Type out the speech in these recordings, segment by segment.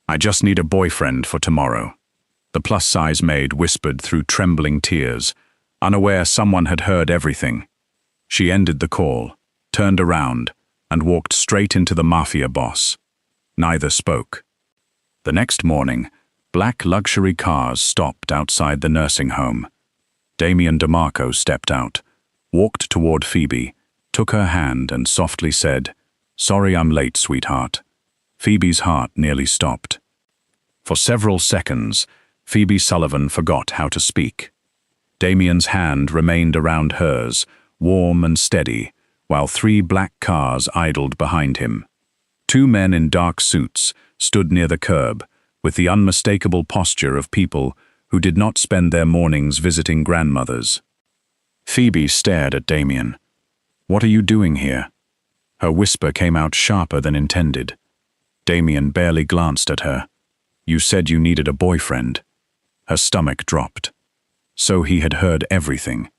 I just need a boyfriend for tomorrow, the plus-size maid whispered through trembling tears, unaware someone had heard everything. She ended the call, turned around, and walked straight into the Mafia Boss. Neither spoke. The next morning, black luxury cars stopped outside the nursing home. Damien DeMarco stepped out, walked toward Phoebe, took her hand and softly said, "Sorry I'm late, sweetheart." Phoebe's heart nearly stopped. For several seconds, Phoebe Sullivan forgot how to speak. Damien's hand remained around hers, warm and steady, while 3 black cars idled behind him. 2 men in dark suits stood near the curb, with the unmistakable posture of people who did not spend their mornings visiting grandmothers. Phoebe stared at Damien. "What are you doing here?" Her whisper came out sharper than intended. Damien barely glanced at her. "You said you needed a boyfriend." Her stomach dropped. So he had heard everything.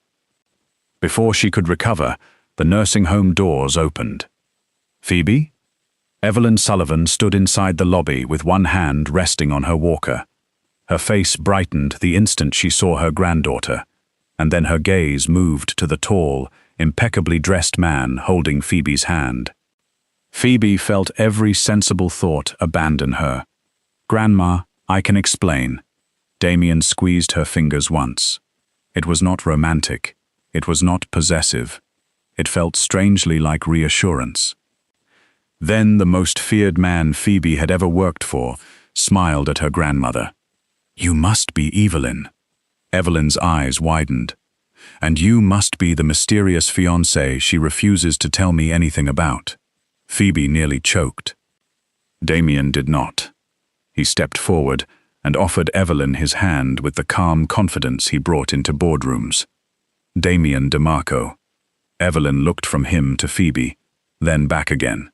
Before she could recover, the nursing home doors opened. "Phoebe?" Evelyn Sullivan stood inside the lobby with one hand resting on her walker. Her face brightened the instant she saw her granddaughter, and then her gaze moved to the tall, impeccably dressed man holding Phoebe's hand. Phoebe felt every sensible thought abandon her. "Grandma, I can explain." Damien squeezed her fingers once. It was not romantic. It was not possessive. It felt strangely like reassurance. Then the most feared man Phoebe had ever worked for smiled at her grandmother. "You must be Evelyn." Evelyn's eyes widened. "And you must be the mysterious fiancé she refuses to tell me anything about." Phoebe nearly choked. Damien did not. He stepped forward and offered Evelyn his hand with the calm confidence he brought into boardrooms. Damien DeMarco. Evelyn looked from him to Phoebe, then back again.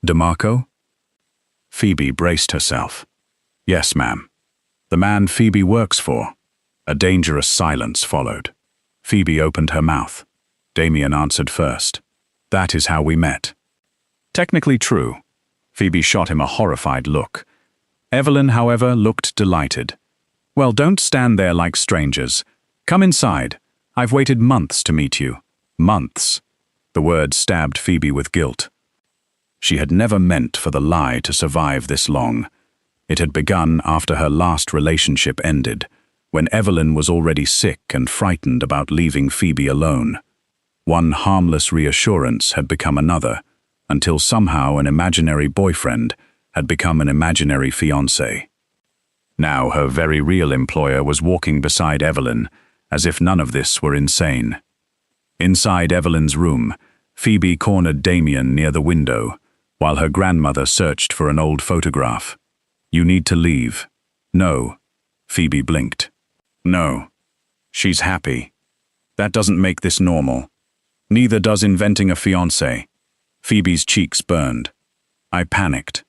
"DeMarco?" Phoebe braced herself. "Yes, ma'am. The man Phoebe works for." A dangerous silence followed. Phoebe opened her mouth. Damien answered first. "That is how we met." Technically true. Phoebe shot him a horrified look. Evelyn, however, looked delighted. "Well, don't stand there like strangers. Come inside. I've waited months to meet you." Months. The word stabbed Phoebe with guilt. She had never meant for the lie to survive this long. It had begun after her last relationship ended, when Evelyn was already sick and frightened about leaving Phoebe alone. One harmless reassurance had become another, until somehow an imaginary boyfriend had become an imaginary fiancé. Now her very real employer was walking beside Evelyn, as if none of this were insane. Inside Evelyn's room, Phoebe cornered Damien near the window, while her grandmother searched for an old photograph. "You need to leave." "No." Phoebe blinked. "No. She's happy. That doesn't make this normal. Neither does inventing a fiancé." Phoebe's cheeks burned. I panicked.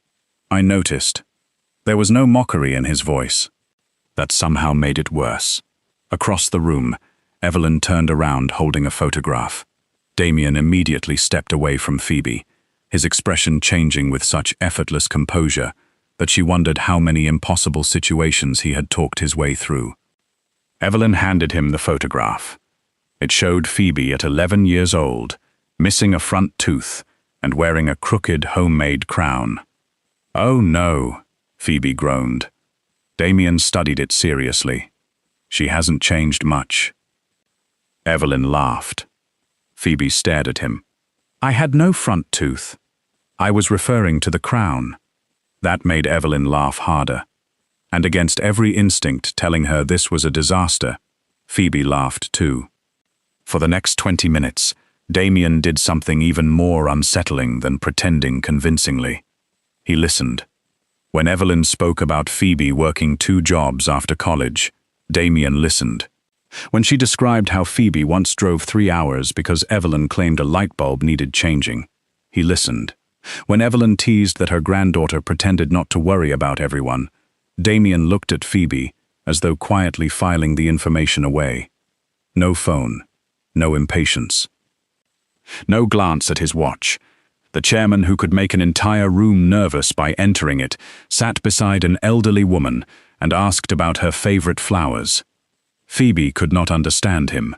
I noticed. There was no mockery in his voice. That somehow made it worse. Across the room, Evelyn turned around holding a photograph. Damien immediately stepped away from Phoebe, his expression changing with such effortless composure that she wondered how many impossible situations he had talked his way through. Evelyn handed him the photograph. It showed Phoebe at 11 years old, missing a front tooth and wearing a crooked homemade crown. "Oh no," Phoebe groaned. Damien studied it seriously. "She hasn't changed much." Evelyn laughed. Phoebe stared at him. "I had no front tooth. I was referring to the crown." That made Evelyn laugh harder. And against every instinct telling her this was a disaster, Phoebe laughed too. For the next 20 minutes, Damien did something even more unsettling than pretending convincingly. He listened. When Evelyn spoke about Phoebe working 2 jobs after college, Damien listened. When she described how Phoebe once drove 3 hours because Evelyn claimed a light bulb needed changing, he listened. When Evelyn teased that her granddaughter pretended not to worry about everyone, Damien looked at Phoebe as though quietly filing the information away. No phone, no impatience. No glance at his watch. The chairman, who could make an entire room nervous by entering it, sat beside an elderly woman and asked about her favorite flowers. Phoebe could not understand him.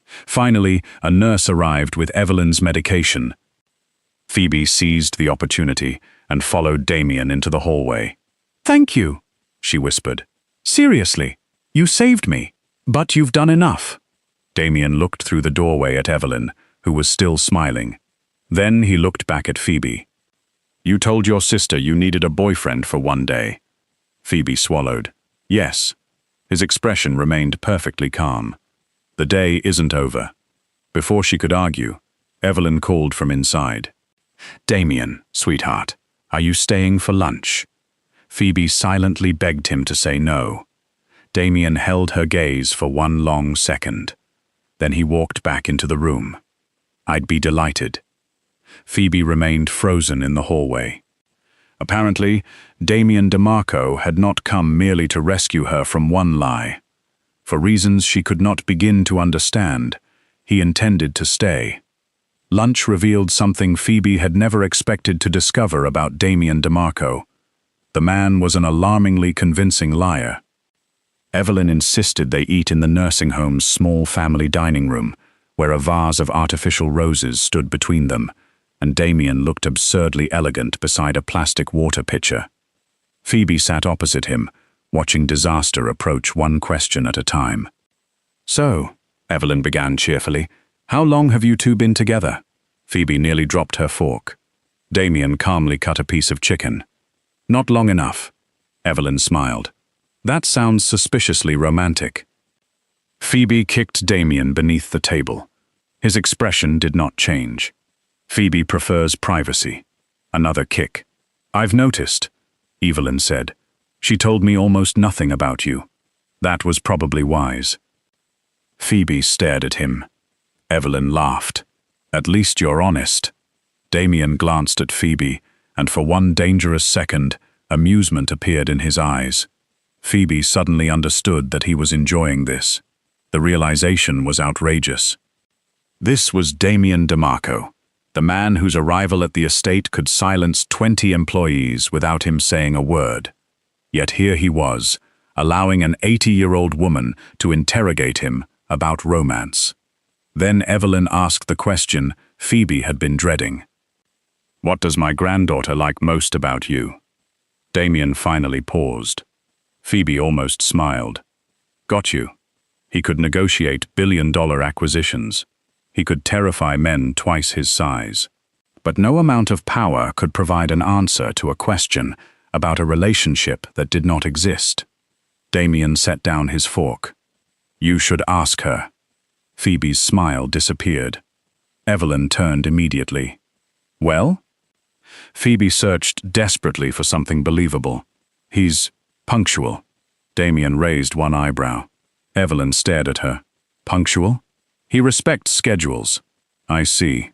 Finally, a nurse arrived with Evelyn's medication. Phoebe seized the opportunity and followed Damien into the hallway. "Thank you," she whispered. "Seriously, you saved me, but you've done enough." Damien looked through the doorway at Evelyn, who was still smiling. Then he looked back at Phoebe. "You told your sister you needed a boyfriend for one day." Phoebe swallowed. "Yes." His expression remained perfectly calm. "The day isn't over." Before she could argue, Evelyn called from inside. "Damien, sweetheart, are you staying for lunch?" Phoebe silently begged him to say no. Damien held her gaze for one long second. Then he walked back into the room. "I'd be delighted." Phoebe remained frozen in the hallway. Apparently, Damien DeMarco had not come merely to rescue her from one lie. For reasons she could not begin to understand, he intended to stay. Lunch revealed something Phoebe had never expected to discover about Damien DeMarco. The man was an alarmingly convincing liar. Evelyn insisted they eat in the nursing home's small family dining room, where a vase of artificial roses stood between them, and Damien looked absurdly elegant beside a plastic water pitcher. Phoebe sat opposite him, watching disaster approach one question at a time. "So," Evelyn began cheerfully, "how long have you two been together?" Phoebe nearly dropped her fork. Damien calmly cut a piece of chicken. "Not long enough." Evelyn smiled. "That sounds suspiciously romantic." Phoebe kicked Damien beneath the table. His expression did not change. "Phoebe prefers privacy." Another kick. "I've noticed," Evelyn said. "She told me almost nothing about you." That was probably wise. Phoebe stared at him. Evelyn laughed. "At least you're honest." Damien glanced at Phoebe, and for one dangerous second, amusement appeared in his eyes. Phoebe suddenly understood that he was enjoying this. The realization was outrageous. This was Damien DeMarco, the man whose arrival at the estate could silence 20 employees without him saying a word. Yet here he was, allowing an 80-year-old woman to interrogate him about romance. Then Evelyn asked the question Phoebe had been dreading. "What does my granddaughter like most about you?" Damien finally paused. Phoebe almost smiled. "Got you." He could negotiate billion-dollar acquisitions. He could terrify men twice his size. But no amount of power could provide an answer to a question about a relationship that did not exist. Damien set down his fork. "You should ask her." Phoebe's smile disappeared. Evelyn turned immediately. "Well?" Phoebe searched desperately for something believable. "He's punctual." Damien raised one eyebrow. Evelyn stared at her. "Punctual?" "He respects schedules." "I see."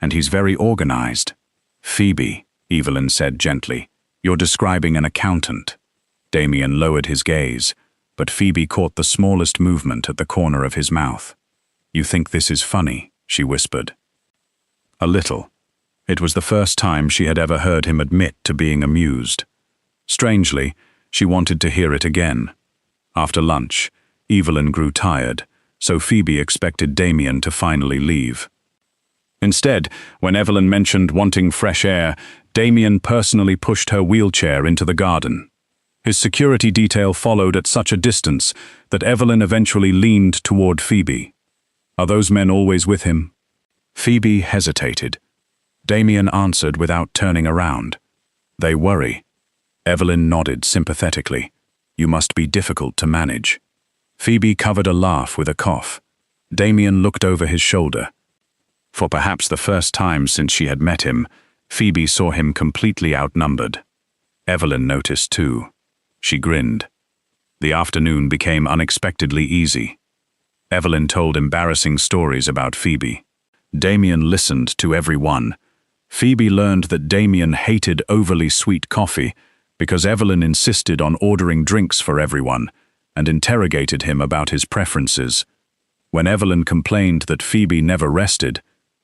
"And he's very organized." "Phoebe," Evelyn said gently, "you're describing an accountant." Damien lowered his gaze, but Phoebe caught the smallest movement at the corner of his mouth. "You think this is funny?" she whispered. A little. It was the first time she had ever heard him admit to being amused. Strangely, she wanted to hear it again. After lunch, Evelyn grew tired, so Phoebe expected Damien to finally leave. Instead, when Evelyn mentioned wanting fresh air, Damien personally pushed her wheelchair into the garden. His security detail followed at such a distance that Evelyn eventually leaned toward Phoebe. "Are those men always with him?" Phoebe hesitated. Damien answered without turning around. "They worry." Evelyn nodded sympathetically. "You must be difficult to manage." Phoebe covered a laugh with a cough. Damien looked over his shoulder. For perhaps the first time since she had met him, Phoebe saw him completely outnumbered. Evelyn noticed too. She grinned. The afternoon became unexpectedly easy. Evelyn told embarrassing stories about Phoebe. Damien listened to every one. Phoebe learned that Damien hated overly sweet coffee because Evelyn insisted on ordering drinks for everyone and interrogated him about his preferences. When Evelyn complained that Phoebe never rested,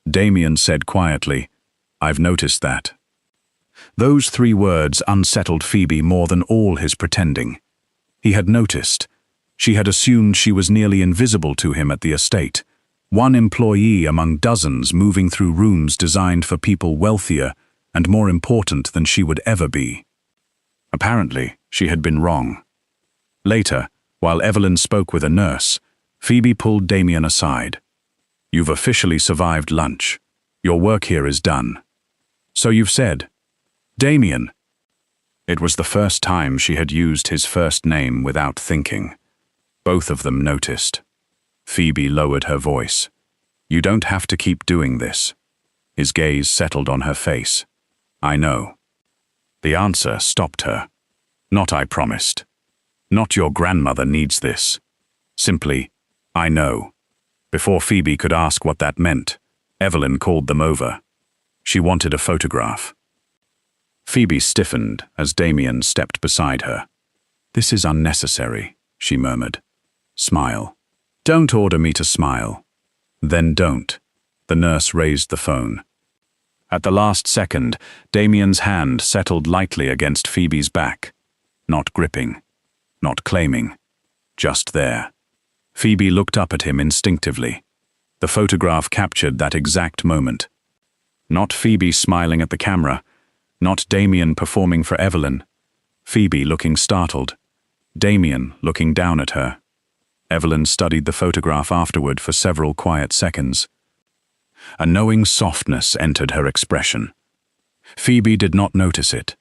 Damien said quietly, I've noticed that. Those 3 words unsettled Phoebe more than all his pretending. He had noticed. She had assumed she was nearly invisible to him at the estate, one employee among dozens moving through rooms designed for people wealthier and more important than she would ever be. Apparently, she had been wrong. Later, while Evelyn spoke with a nurse, Phoebe pulled Damien aside. "You've officially survived lunch. Your work here is done." "So you've said." "Damien." It was the first time she had used his first name without thinking. Both of them noticed. Phoebe lowered her voice. "You don't have to keep doing this." His gaze settled on her face. "I know." The answer stopped her. "Not I promised. Not your grandmother needs this. Simply, I know." Before Phoebe could ask what that meant, Evelyn called them over. She wanted a photograph. Phoebe stiffened as Damien stepped beside her. "This is unnecessary," she murmured. "Smile." "Don't order me to smile." "Then don't." The nurse raised the phone. At the last second, Damien's hand settled lightly against Phoebe's back. Not gripping. Not claiming. Just there. Phoebe looked up at him instinctively. The photograph captured that exact moment. Not Phoebe smiling at the camera. Not Damien performing for Evelyn. Phoebe looking startled. Damien looking down at her. Evelyn studied the photograph afterward for several quiet seconds. A knowing softness entered her expression. Phoebe did not notice it.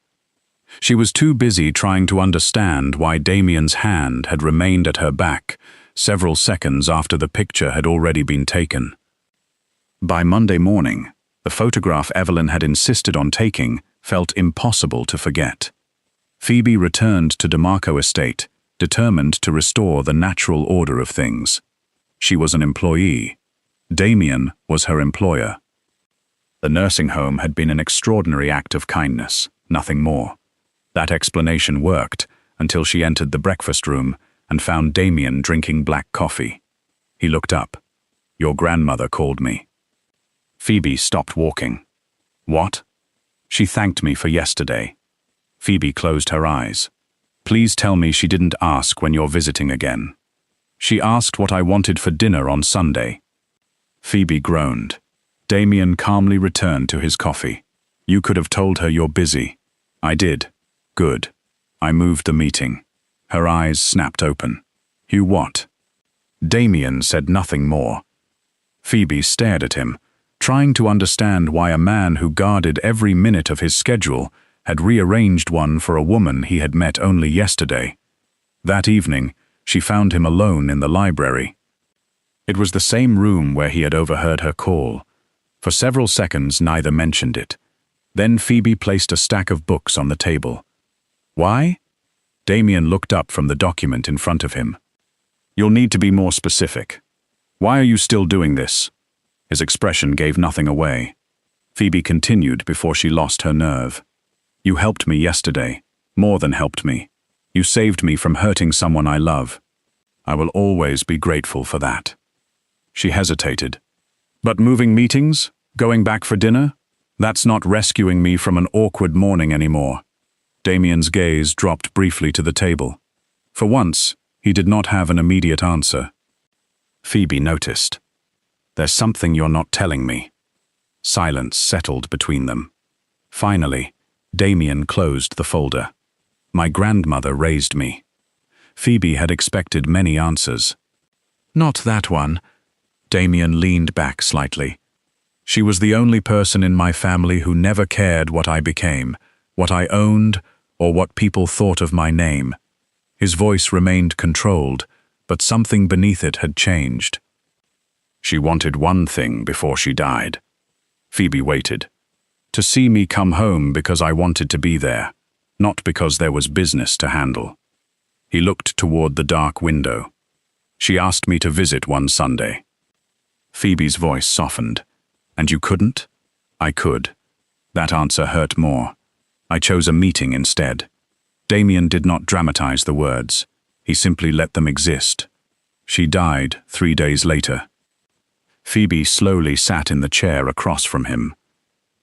She was too busy trying to understand why Damien's hand had remained at her back several seconds after the picture had already been taken. By Monday morning, the photograph Evelyn had insisted on taking felt impossible to forget. Phoebe returned to DeMarco Estate, determined to restore the natural order of things. She was an employee. Damien was her employer. The nursing home had been an extraordinary act of kindness, nothing more. That explanation worked until she entered the breakfast room and found Damien drinking black coffee. He looked up. "Your grandmother called me." Phoebe stopped walking. "What?" "She thanked me for yesterday." Phoebe closed her eyes. "Please tell me she didn't ask when you're visiting again." "She asked what I wanted for dinner on Sunday." Phoebe groaned. Damien calmly returned to his coffee. "You could have told her you're busy." "I did." "Good. I moved the meeting." Her eyes snapped open. "You what?" Damien said nothing more. Phoebe stared at him, trying to understand why a man who guarded every minute of his schedule had rearranged one for a woman he had met only yesterday. That evening, she found him alone in the library. It was the same room where he had overheard her call. For several seconds, neither mentioned it. Then Phoebe placed a stack of books on the table. "Why?" Damien looked up from the document in front of him. "You'll need to be more specific. Why are you still doing this?" His expression gave nothing away. Phoebe continued before she lost her nerve. "You helped me yesterday, more than helped me. You saved me from hurting someone I love. I will always be grateful for that." She hesitated. "But moving meetings? Going back for dinner? That's not rescuing me from an awkward morning anymore." Damien's gaze dropped briefly to the table. For once, he did not have an immediate answer. Phoebe noticed. "There's something you're not telling me." Silence settled between them. Finally, Damien closed the folder. "My grandmother raised me." Phoebe had expected many answers. "Not that one." Damien leaned back slightly. "She was the only person in my family who never cared what I became, what I owned, or what people thought of my name." His voice remained controlled, but something beneath it had changed. "She wanted one thing before she died." Phoebe waited. "To see me come home because I wanted to be there, not because there was business to handle." He looked toward the dark window. "She asked me to visit one Sunday." Phoebe's voice softened. "And you couldn't?" "I could." That answer hurt more. "I chose a meeting instead." Damien did not dramatize the words. He simply let them exist. She died 3 days later. Phoebe slowly sat in the chair across from him.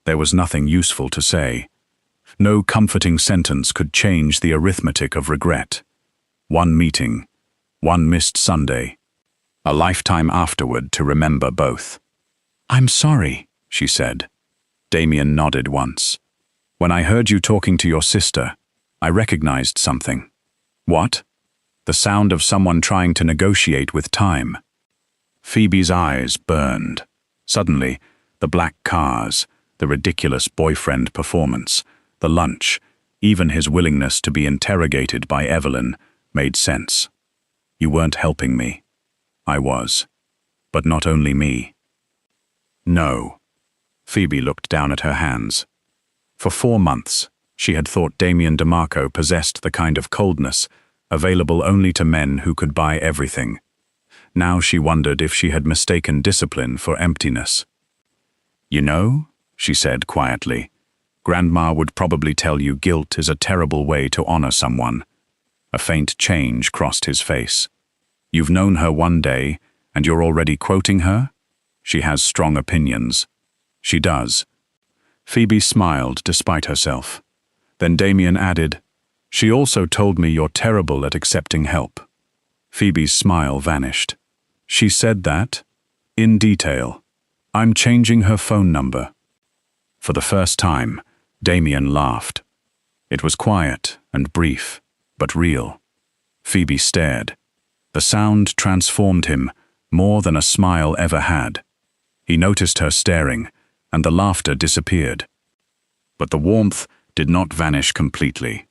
There was nothing useful to say. No comforting sentence could change the arithmetic of regret. One meeting, one missed Sunday, a lifetime afterward to remember both. "I'm sorry," she said. Damien nodded once. "When I heard you talking to your sister, I recognized something." "What?" "The sound of someone trying to negotiate with time." Phoebe's eyes burned. Suddenly, the black cars, the ridiculous boyfriend performance, the lunch, even his willingness to be interrogated by Evelyn, made sense. "You weren't helping me." "I was. But not only me." "No." Phoebe looked down at her hands. For 4 months, she had thought Damien DeMarco possessed the kind of coldness available only to men who could buy everything. Now she wondered if she had mistaken discipline for emptiness. "You know," she said quietly, "Grandma would probably tell you guilt is a terrible way to honor someone." A faint change crossed his face. "You've known her 1 day, and you're already quoting her?" "She has strong opinions." "She does." Phoebe smiled despite herself. Then Damien added, "She also told me you're terrible at accepting help." Phoebe's smile vanished. "She said that? In detail. I'm changing her phone number." For the first time, Damien laughed. It was quiet and brief, but real. Phoebe stared. The sound transformed him more than a smile ever had. He noticed her staring, and the laughter disappeared. But the warmth did not vanish completely.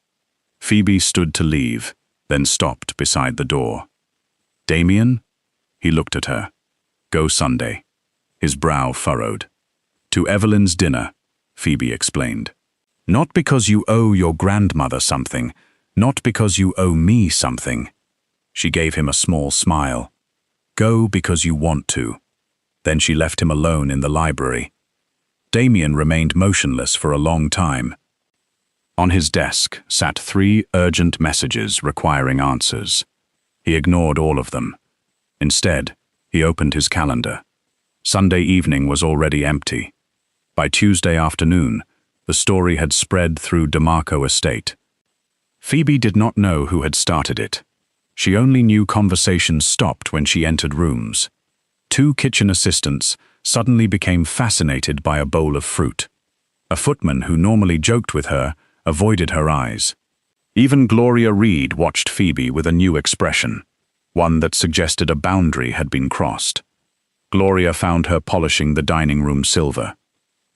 Phoebe stood to leave, then stopped beside the door. "Damien?" He looked at her. "Go Sunday." His brow furrowed. "To Evelyn's dinner," Phoebe explained. "Not because you owe your grandmother something, not because you owe me something." She gave him a small smile. "Go because you want to." Then she left him alone in the library. Damien remained motionless for a long time. On his desk sat 3 urgent messages requiring answers. He ignored all of them. Instead, he opened his calendar. Sunday evening was already empty. By Tuesday afternoon, the story had spread through DeMarco Estate. Phoebe did not know who had started it. She only knew conversations stopped when she entered rooms. 2 kitchen assistants suddenly became fascinated by a bowl of fruit. A footman who normally joked with her avoided her eyes. Even Gloria Reed watched Phoebe with a new expression, one that suggested a boundary had been crossed. Gloria found her polishing the dining room silver.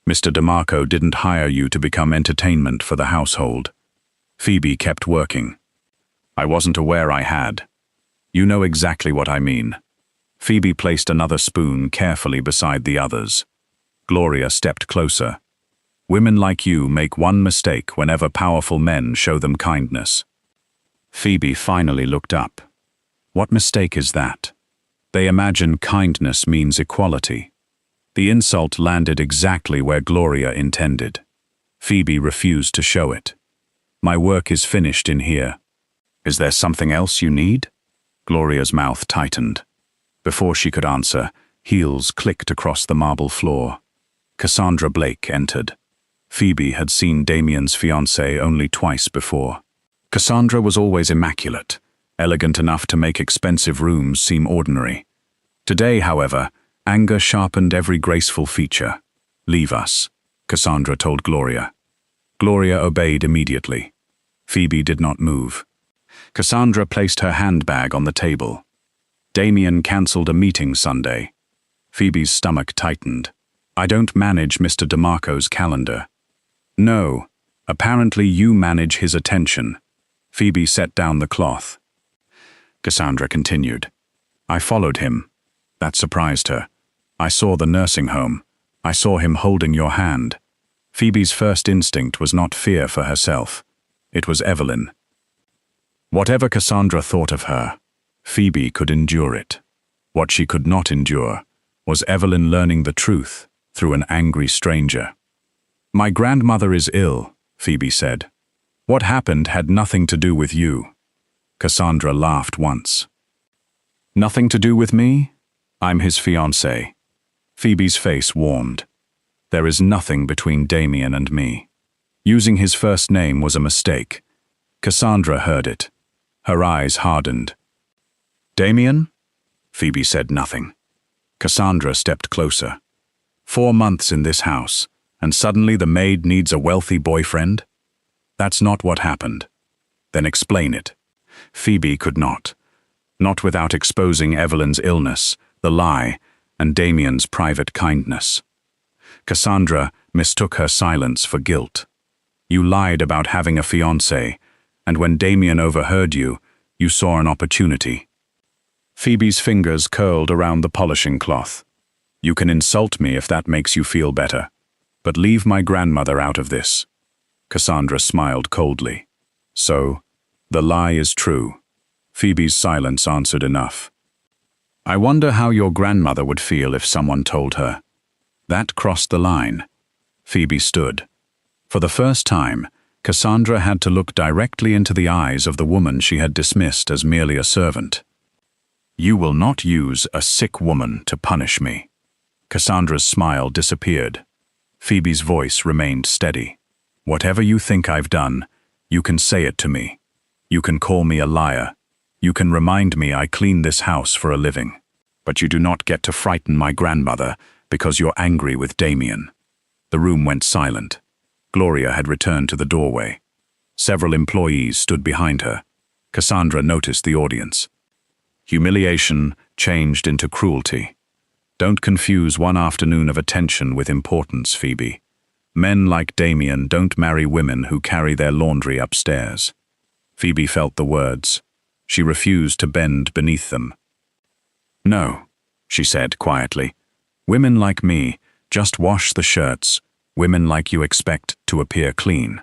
"Mr. DeMarco didn't hire you to become entertainment for the household." Phoebe kept working. "I wasn't aware I had." "You know exactly what I mean." Phoebe placed another spoon carefully beside the others. Gloria stepped closer. "Women like you make one mistake whenever powerful men show them kindness." Phoebe finally looked up. "What mistake is that?" "They imagine kindness means equality." The insult landed exactly where Gloria intended. Phoebe refused to show it. "My work is finished in here." "Is there something else you need?" Gloria's mouth tightened. Before she could answer, heels clicked across the marble floor. Cassandra Blake entered. Phoebe had seen Damien's fiancée only twice before. Cassandra was always immaculate, elegant enough to make expensive rooms seem ordinary. Today, however, anger sharpened every graceful feature. "Leave us," Cassandra told Gloria. Gloria obeyed immediately. Phoebe did not move. Cassandra placed her handbag on the table. Damien cancelled a meeting Sunday. Phoebe's stomach tightened. "I don't manage Mr. DeMarco's calendar." "No, apparently you manage his attention." Phoebe set down the cloth. Cassandra continued. "I followed him. That surprised her. I saw the nursing home. I saw him holding your hand." Phoebe's first instinct was not fear for herself. It was Evelyn. Whatever Cassandra thought of her, Phoebe could endure it. What she could not endure was Evelyn learning the truth through an angry stranger. "My grandmother is ill," Phoebe said. "What happened had nothing to do with you." Cassandra laughed once. "Nothing to do with me? I'm his fiancée." Phoebe's face warmed. There is nothing between Damien and me. Using his first name was a mistake. Cassandra heard it. Her eyes hardened. Damien? Phoebe said nothing. Cassandra stepped closer. 4 months in this house, and suddenly the maid needs a wealthy boyfriend? That's not what happened. Then explain it. Phoebe could not. Not without exposing Evelyn's illness, the lie, and Damien's private kindness. Cassandra mistook her silence for guilt. You lied about having a fiancé, and when Damien overheard you, you saw an opportunity. Phoebe's fingers curled around the polishing cloth. You can insult me if that makes you feel better, but leave my grandmother out of this. Cassandra smiled coldly. So, the lie is true. Phoebe's silence answered enough. I wonder how your grandmother would feel if someone told her. That crossed the line. Phoebe stood. For the first time, Cassandra had to look directly into the eyes of the woman she had dismissed as merely a servant. You will not use a sick woman to punish me. Cassandra's smile disappeared. Phoebe's voice remained steady. Whatever you think I've done, you can say it to me. You can call me a liar. You can remind me I clean this house for a living. But you do not get to frighten my grandmother because you're angry with Damien. The room went silent. Gloria had returned to the doorway. Several employees stood behind her. Cassandra noticed the audience. Humiliation changed into cruelty. Don't confuse one afternoon of attention with importance, Phoebe. Men like Damien don't marry women who carry their laundry upstairs. Phoebe felt the words. She refused to bend beneath them. No, she said quietly. Women like me just wash the shirts. Women like you expect to appear clean.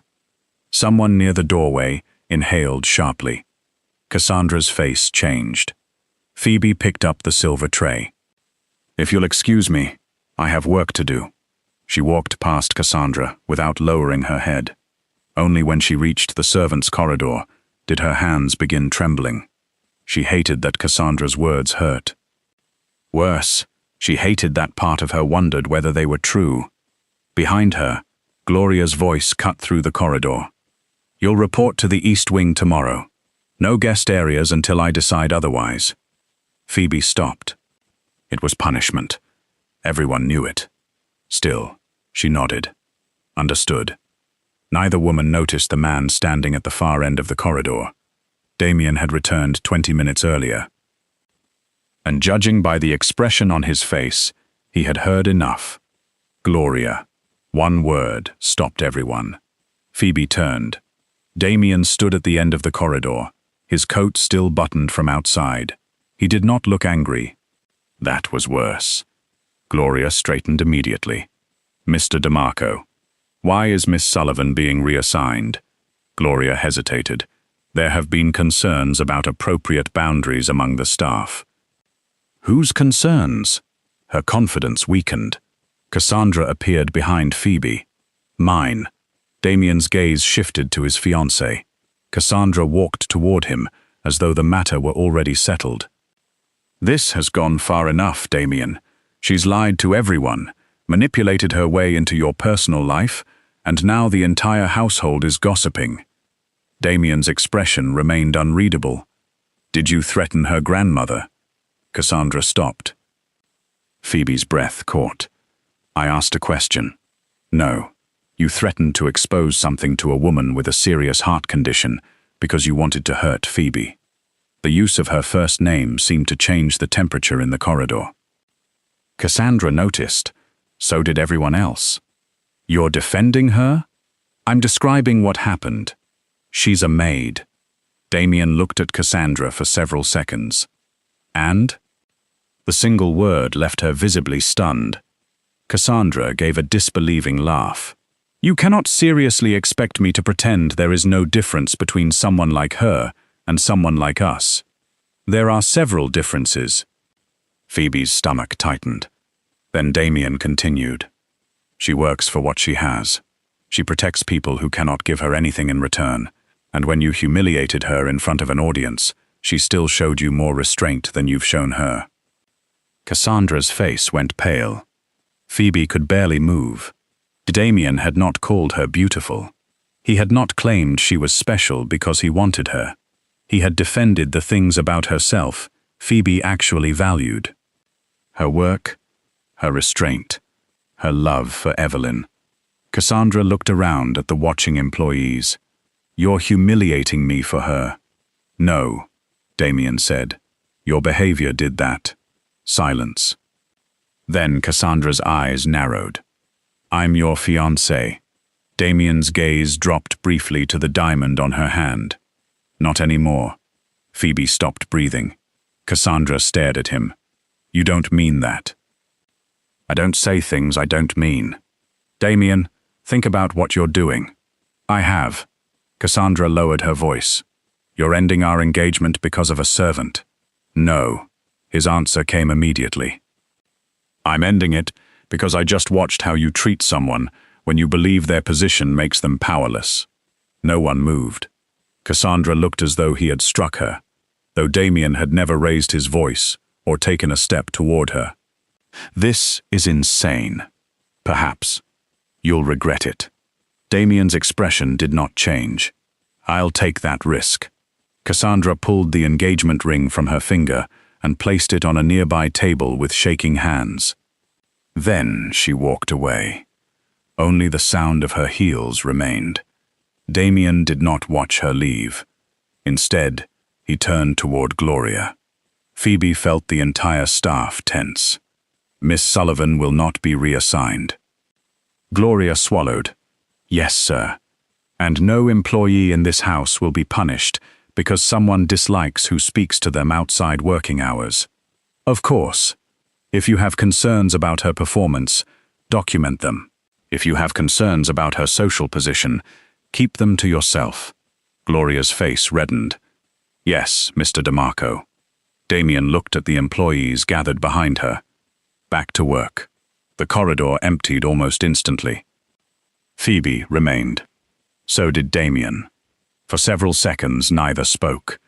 Someone near the doorway inhaled sharply. Cassandra's face changed. Phoebe picked up the silver tray. If you'll excuse me, I have work to do. She walked past Cassandra without lowering her head. Only when she reached the servants' corridor did her hands begin trembling. She hated that Cassandra's words hurt. Worse, she hated that part of her wondered whether they were true. Behind her, Gloria's voice cut through the corridor. You'll report to the East Wing tomorrow. No guest areas until I decide otherwise. Phoebe stopped. It was punishment. Everyone knew it. Still, she nodded. Understood. Neither woman noticed the man standing at the far end of the corridor. Damien had returned 20 minutes earlier. And judging by the expression on his face, he had heard enough. Gloria. One word stopped everyone. Phoebe turned. Damien stood at the end of the corridor, his coat still buttoned from outside. He did not look angry. That was worse. Gloria straightened immediately. Mr. DeMarco. Why is Miss Sullivan being reassigned? Gloria hesitated. There have been concerns about appropriate boundaries among the staff. Whose concerns? Her confidence weakened. Cassandra appeared behind Phoebe. Mine. Damien's gaze shifted to his fiancée. Cassandra walked toward him, as though the matter were already settled. This has gone far enough, Damien. She's lied to everyone, manipulated her way into your personal life, and now the entire household is gossiping. Damien's expression remained unreadable. Did you threaten her grandmother? Cassandra stopped. Phoebe's breath caught. I asked a question. No, you threatened to expose something to a woman with a serious heart condition because you wanted to hurt Phoebe. The use of her first name seemed to change the temperature in the corridor. Cassandra noticed. So did everyone else. You're defending her? I'm describing what happened. She's a maid. Damien looked at Cassandra for several seconds. And? The single word left her visibly stunned. Cassandra gave a disbelieving laugh. You cannot seriously expect me to pretend there is no difference between someone like her and someone like us. There are several differences. Phoebe's stomach tightened. Then Damien continued. She works for what she has. She protects people who cannot give her anything in return, and when you humiliated her in front of an audience, she still showed you more restraint than you've shown her. Cassandra's face went pale. Phoebe could barely move. Damien had not called her beautiful. He had not claimed she was special because he wanted her. He had defended the things about herself Phoebe actually valued. Her work, her restraint, her love for Evelyn. Cassandra looked around at the watching employees. "You're humiliating me for her." "No," Damien said. "Your behavior did that." Silence. Then Cassandra's eyes narrowed. "I'm your fiancé." Damien's gaze dropped briefly to the diamond on her hand. "Not anymore." Phoebe stopped breathing. Cassandra stared at him. "You don't mean that." "I don't say things I don't mean. Damien, think about what you're doing." "I have." Cassandra lowered her voice. "You're ending our engagement because of a servant." "No." His answer came immediately. "I'm ending it because I just watched how you treat someone when you believe their position makes them powerless." No one moved. Cassandra looked as though he had struck her, though Damien had never raised his voice or taken a step toward her. "This is insane. Perhaps. You'll regret it." Damien's expression did not change. "I'll take that risk." Cassandra pulled the engagement ring from her finger and placed it on a nearby table with shaking hands. Then she walked away. Only the sound of her heels remained. Damien did not watch her leave. Instead, he turned toward Gloria. Phoebe felt the entire staff tense. "Miss Sullivan will not be reassigned." Gloria swallowed. "Yes, sir. And no employee in this house will be punished because someone dislikes who speaks to them outside working hours. Of course, if you have concerns about her performance, document them. If you have concerns about her social position, keep them to yourself." Gloria's face reddened. "Yes, Mr. DeMarco." Damien looked at the employees gathered behind her. Back to work. The corridor emptied almost instantly. Phoebe remained. So did Damien. For several seconds, neither spoke.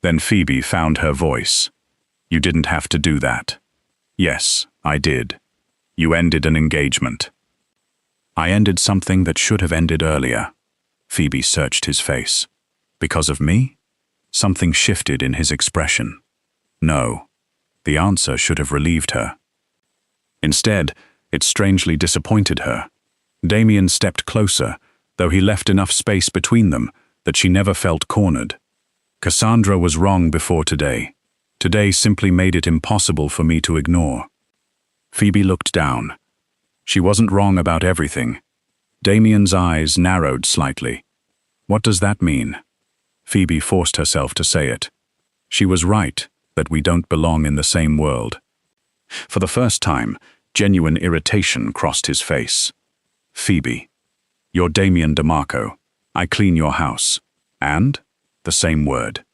Then Phoebe found her voice. "You didn't have to do that." "Yes, I did. You ended an engagement." "I ended something that should have ended earlier." Phoebe searched his face. "Because of me?" Something shifted in his expression. No. The answer should have relieved her. Instead, it strangely disappointed her. Damien stepped closer, though he left enough space between them that she never felt cornered. "Cassandra was wrong before today. Today simply made it impossible for me to ignore." Phoebe looked down. She wasn't wrong about everything. Damien's eyes narrowed slightly. "What does that mean?" Phoebe forced herself to say it. "She was right that we don't belong in the same world." For the first time, genuine irritation crossed his face. "Phoebe, you're Damien DeMarco. I clean your house." And? The same word.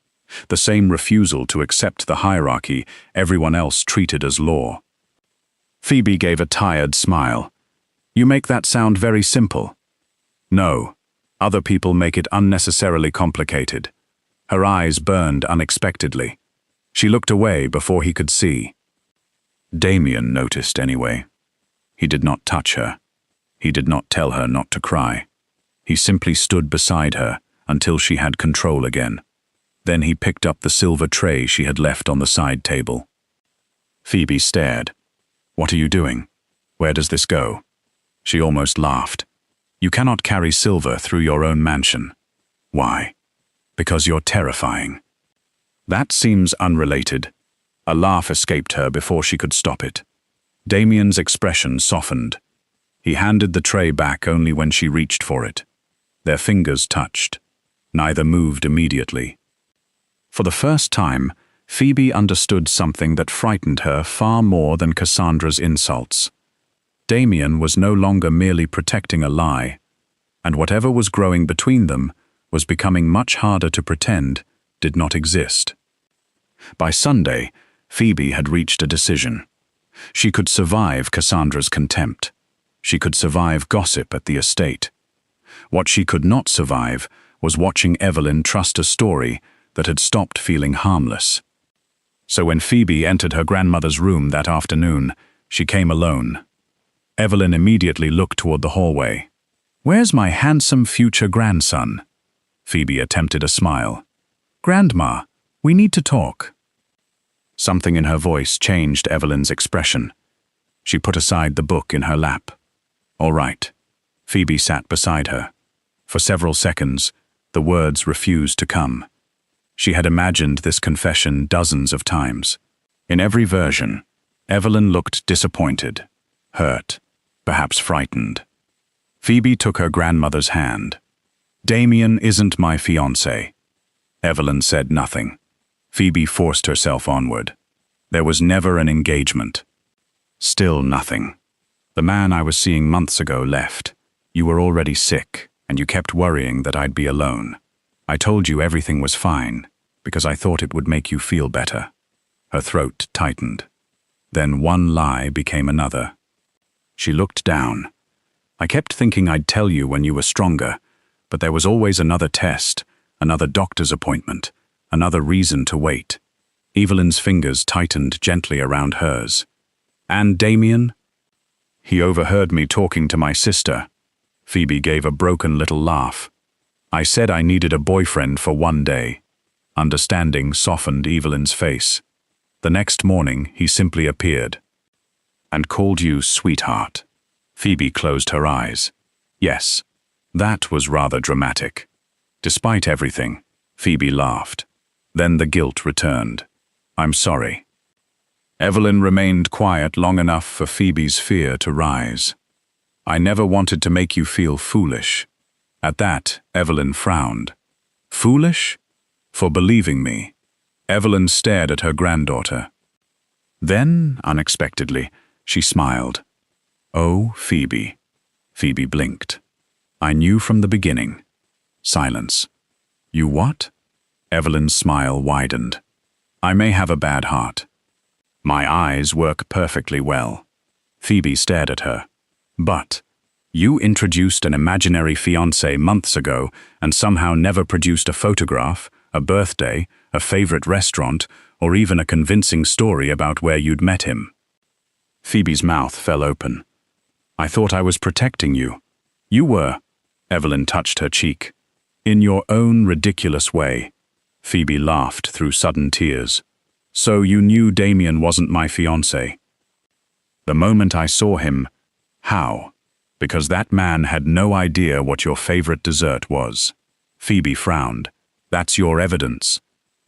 The same refusal to accept the hierarchy everyone else treated as law. Phoebe gave a tired smile. "You make that sound very simple." "No. Other people make it unnecessarily complicated." Her eyes burned unexpectedly. She looked away before he could see. Damien noticed anyway. He did not touch her. He did not tell her not to cry. He simply stood beside her until she had control again. Then he picked up the silver tray she had left on the side table. Phoebe stared. "What are you doing? Where does this go?" She almost laughed. "You cannot carry silver through your own mansion." "Why?" "Because you're terrifying." "That seems unrelated." A laugh escaped her before she could stop it. Damien's expression softened. He handed the tray back only when she reached for it. Their fingers touched. Neither moved immediately. For the first time, Phoebe understood something that frightened her far more than Cassandra's insults. Damien was no longer merely protecting a lie, and whatever was growing between them was becoming much harder to pretend did not exist. By Sunday, Phoebe had reached a decision. She could survive Cassandra's contempt. She could survive gossip at the estate. What she could not survive was watching Evelyn trust a story that had stopped feeling harmless. So when Phoebe entered her grandmother's room that afternoon, she came alone. Evelyn immediately looked toward the hallway. "Where's my handsome future grandson?" Phoebe attempted a smile. "Grandma, we need to talk." Something in her voice changed Evelyn's expression. She put aside the book in her lap. "All right." Phoebe sat beside her. For several seconds, the words refused to come. She had imagined this confession dozens of times. In every version, Evelyn looked disappointed, hurt, perhaps frightened. Phoebe took her grandmother's hand. "Damien isn't my fiancé." Evelyn said nothing. Phoebe forced herself onward. "There was never an engagement." Still nothing. "The man I was seeing months ago left. You were already sick, and you kept worrying that I'd be alone. I told you everything was fine, because I thought it would make you feel better." Her throat tightened. Then one lie became another. She looked down. "I kept thinking I'd tell you when you were stronger, but there was always another test, another doctor's appointment, another reason to wait." Evelyn's fingers tightened gently around hers. "And Damien?" "He overheard me talking to my sister." Phoebe gave a broken little laugh. "I said I needed a boyfriend for one day." Understanding softened Evelyn's face. "The next morning, he simply appeared." "And called you sweetheart." Phoebe closed her eyes. "Yes, that was rather dramatic." Despite everything, Phoebe laughed. Then the guilt returned. "I'm sorry." Evelyn remained quiet long enough for Phoebe's fear to rise. "I never wanted to make you feel foolish." At that, Evelyn frowned. "Foolish? For believing me." Evelyn stared at her granddaughter. Then, unexpectedly, she smiled. "Oh, Phoebe." Phoebe blinked. "I knew from the beginning." Silence. "You what?" Evelyn's smile widened. "I may have a bad heart. My eyes work perfectly well." Phoebe stared at her. "But you introduced an imaginary fiancé months ago and somehow never produced a photograph, a birthday, a favorite restaurant, or even a convincing story about where you'd met him." Phoebe's mouth fell open. "I thought I was protecting you." "You were." Evelyn touched her cheek. "In your own ridiculous way." Phoebe laughed through sudden tears. "So you knew Damien wasn't my fiancé?" "The moment I saw him." "How?" "Because that man had no idea what your favorite dessert was." Phoebe frowned. "That's your evidence.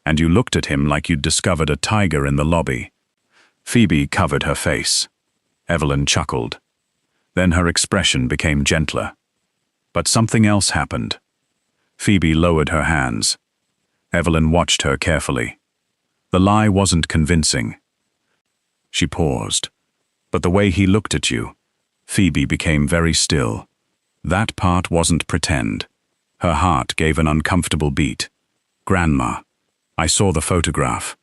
And you looked at him like you'd discovered a tiger in the lobby." Phoebe covered her face. Evelyn chuckled. Then her expression became gentler. But something else happened. Phoebe lowered her hands. Evelyn watched her carefully. The lie wasn't convincing. She paused. "But the way he looked at you." Phoebe became very still. That part wasn't pretend. Her heart gave an uncomfortable beat. "Grandma, I saw the photograph.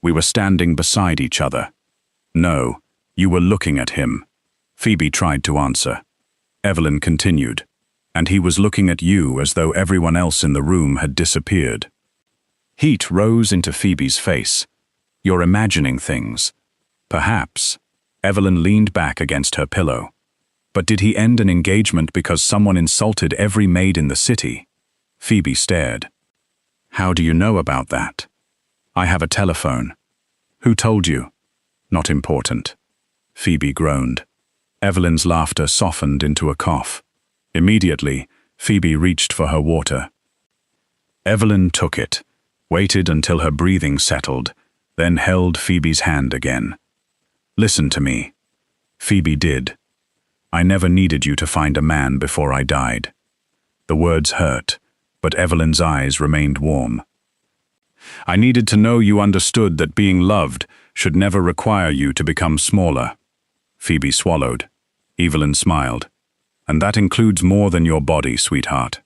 We were standing beside each other." "No, you were looking at him." Phoebe tried to answer. Evelyn continued. "And he was looking at you as though everyone else in the room had disappeared." Heat rose into Phoebe's face. "You're imagining things." "Perhaps." Evelyn leaned back against her pillow. "But did he end an engagement because someone insulted every maid in the city?" Phoebe stared. "How do you know about that?" "I have a telephone." "Who told you?" "Not important." Phoebe groaned. Evelyn's laughter softened into a cough. Immediately, Phoebe reached for her water. Evelyn took it, waited until her breathing settled, then held Phoebe's hand again. "Listen to me." Phoebe did. "I never needed you to find a man before I died." The words hurt, but Evelyn's eyes remained warm. "I needed to know you understood that being loved should never require you to become smaller." Phoebe swallowed. Evelyn smiled. "And that includes more than your body, sweetheart."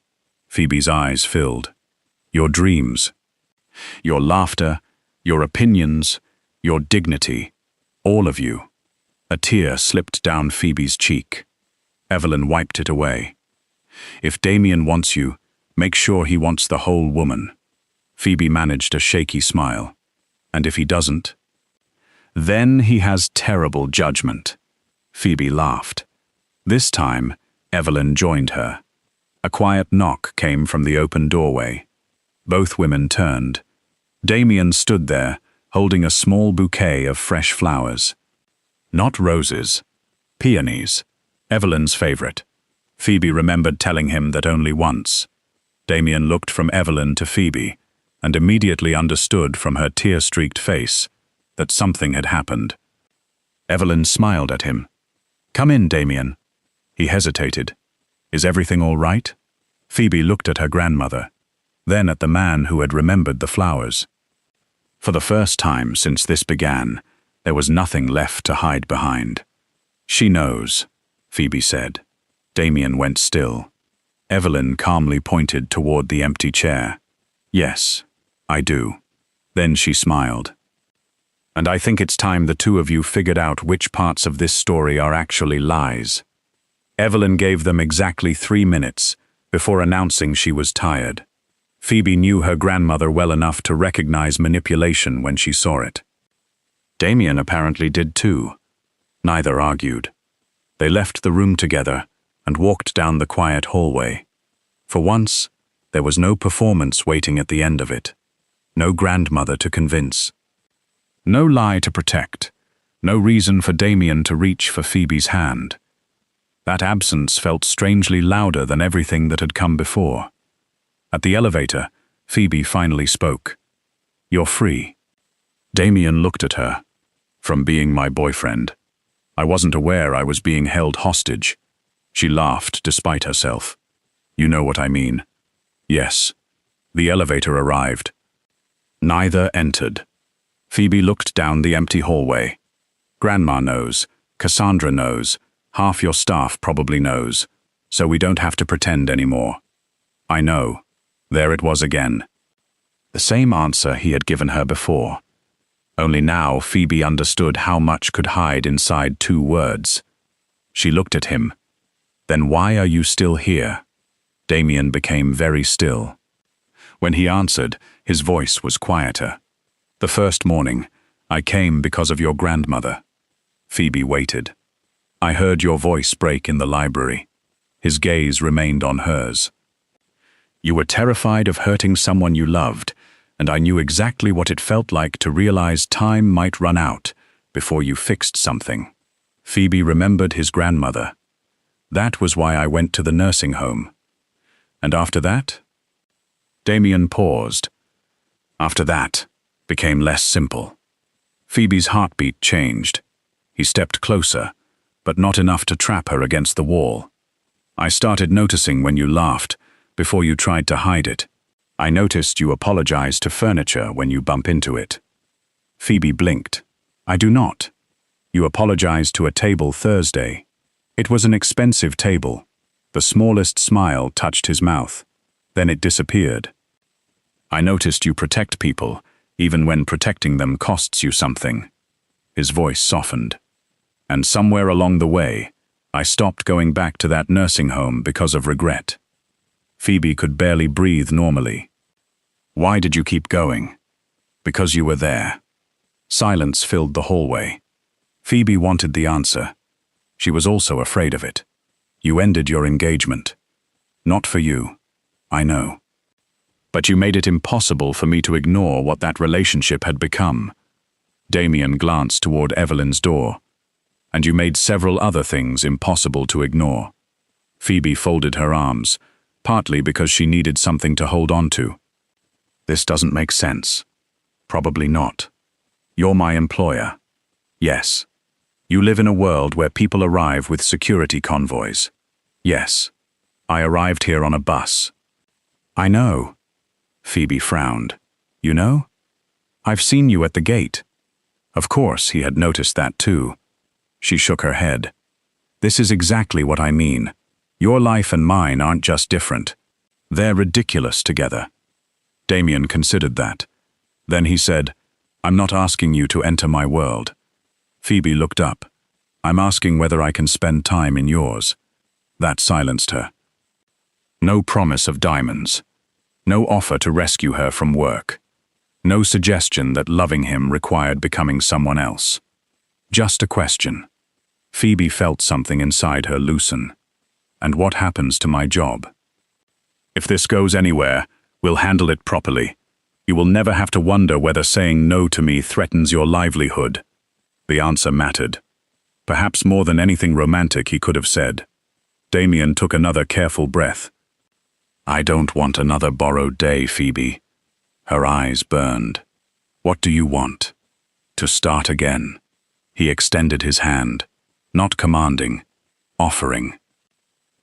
Phoebe's eyes filled. "Your dreams. Your laughter, your opinions, your dignity. All of you." A tear slipped down Phoebe's cheek. Evelyn wiped it away. "If Damien wants you, make sure he wants the whole woman." Phoebe managed a shaky smile. "And if he doesn't?" "Then he has terrible judgment." Phoebe laughed. This time, Evelyn joined her. A quiet knock came from the open doorway. Both women turned. Damien stood there, holding a small bouquet of fresh flowers. Not roses. Peonies. Evelyn's favorite. Phoebe remembered telling him that only once. Damien looked from Evelyn to Phoebe, and immediately understood from her tear-streaked face that something had happened. Evelyn smiled at him. "Come in, Damien." He hesitated. "Is everything all right?" Phoebe looked at her grandmother, then at the man who had remembered the flowers. For the first time since this began, there was nothing left to hide behind. "She knows," Phoebe said. Damien went still. Evelyn calmly pointed toward the empty chair. "Yes, I do." Then she smiled. "And I think it's time the two of you figured out which parts of this story are actually lies." Evelyn gave them exactly 3 minutes before announcing she was tired. Phoebe knew her grandmother well enough to recognize manipulation when she saw it. Damien apparently did too. Neither argued. They left the room together and walked down the quiet hallway. For once, there was no performance waiting at the end of it. No grandmother to convince. No lie to protect. No reason for Damien to reach for Phoebe's hand. That absence felt strangely louder than everything that had come before. At the elevator, Phoebe finally spoke. "You're free." Damien looked at her. "From being my boyfriend. I wasn't aware I was being held hostage." She laughed despite herself. "You know what I mean." "Yes." The elevator arrived. Neither entered. Phoebe looked down the empty hallway. "Grandma knows. Cassandra knows. Half your staff probably knows. So we don't have to pretend anymore." "I know." There it was again. The same answer he had given her before. Only now Phoebe understood how much could hide inside 2 words. She looked at him. "Then why are you still here?" Damien became very still. When he answered, his voice was quieter. "The first morning, I came because of your grandmother." Phoebe waited. "I heard your voice break in the library." His gaze remained on hers. "You were terrified of hurting someone you loved, and I knew exactly what it felt like to realize time might run out before you fixed something." Phoebe remembered his grandmother. "That was why I went to the nursing home." "And after that?" Damien paused. "After that, became less simple." Phoebe's heartbeat changed. He stepped closer, but not enough to trap her against the wall. "I started noticing when you laughed, before you tried to hide it. I noticed you apologize to furniture when you bump into it." Phoebe blinked. "I do not." "You apologized to a table Thursday." It was an expensive table. The smallest smile touched his mouth. Then it disappeared. "I noticed you protect people, even when protecting them costs you something." His voice softened. "And somewhere along the way, I stopped going back to that nursing home because of regret." Phoebe could barely breathe normally. "Why did you keep going?" "Because you were there." Silence filled the hallway. Phoebe wanted the answer. She was also afraid of it. "You ended your engagement." "Not for you. I know. But you made it impossible for me to ignore what that relationship had become." Damien glanced toward Evelyn's door. "And you made several other things impossible to ignore." Phoebe folded her arms, partly because she needed something to hold on to. "This doesn't make sense." "Probably not. You're my employer." "Yes." "You live in a world where people arrive with security convoys." "Yes." "I arrived here on a bus." "I know." Phoebe frowned. "You know? I've seen you at the gate." Of course, he had noticed that too. She shook her head. "This is exactly what I mean. Your life and mine aren't just different. They're ridiculous together." Damien considered that. Then he said, "I'm not asking you to enter my world." Phoebe looked up. "I'm asking whether I can spend time in yours." That silenced her. No promise of diamonds. No offer to rescue her from work. No suggestion that loving him required becoming someone else. Just a question. Phoebe felt something inside her loosen. And what happens to my job? If this goes anywhere, we'll handle it properly. You will never have to wonder whether saying no to me threatens your livelihood. The answer mattered. Perhaps more than anything romantic he could have said. Damien took another careful breath. I don't want another borrowed day, Phoebe. Her eyes burned. What do you want? To start again. He extended his hand, not commanding, offering.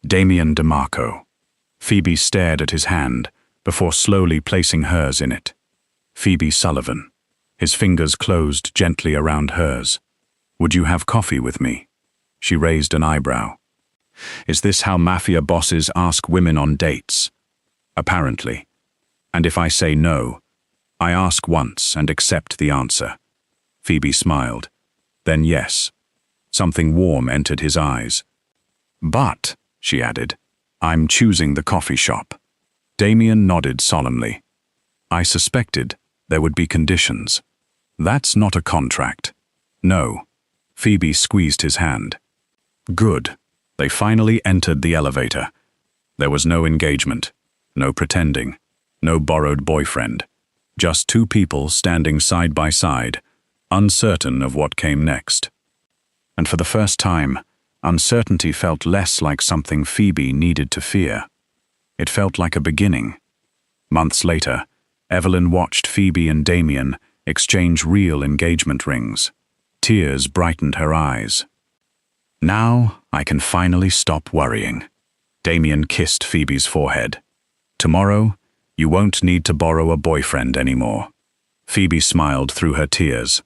Damien DeMarco. Phoebe stared at his hand before slowly placing hers in it. Phoebe Sullivan. His fingers closed gently around hers. Would you have coffee with me? She raised an eyebrow. Is this how mafia bosses ask women on dates? Apparently. And if I say no, I ask once and accept the answer. Phoebe smiled. Then yes. Something warm entered his eyes. But, she added, I'm choosing the coffee shop. Damien nodded solemnly. I suspected there would be conditions. That's not a contract. No. Phoebe squeezed his hand. Good. They finally entered the elevator. There was no engagement, no pretending, no borrowed boyfriend. Just two people standing side by side, uncertain of what came next. And for the first time, uncertainty felt less like something Phoebe needed to fear. It felt like a beginning. Months later, Evelyn watched Phoebe and Damien exchange real engagement rings. Tears brightened her eyes. Now I can finally stop worrying. Damien kissed Phoebe's forehead. Tomorrow, you won't need to borrow a boyfriend anymore. Phoebe smiled through her tears.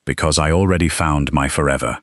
Because I already found my forever.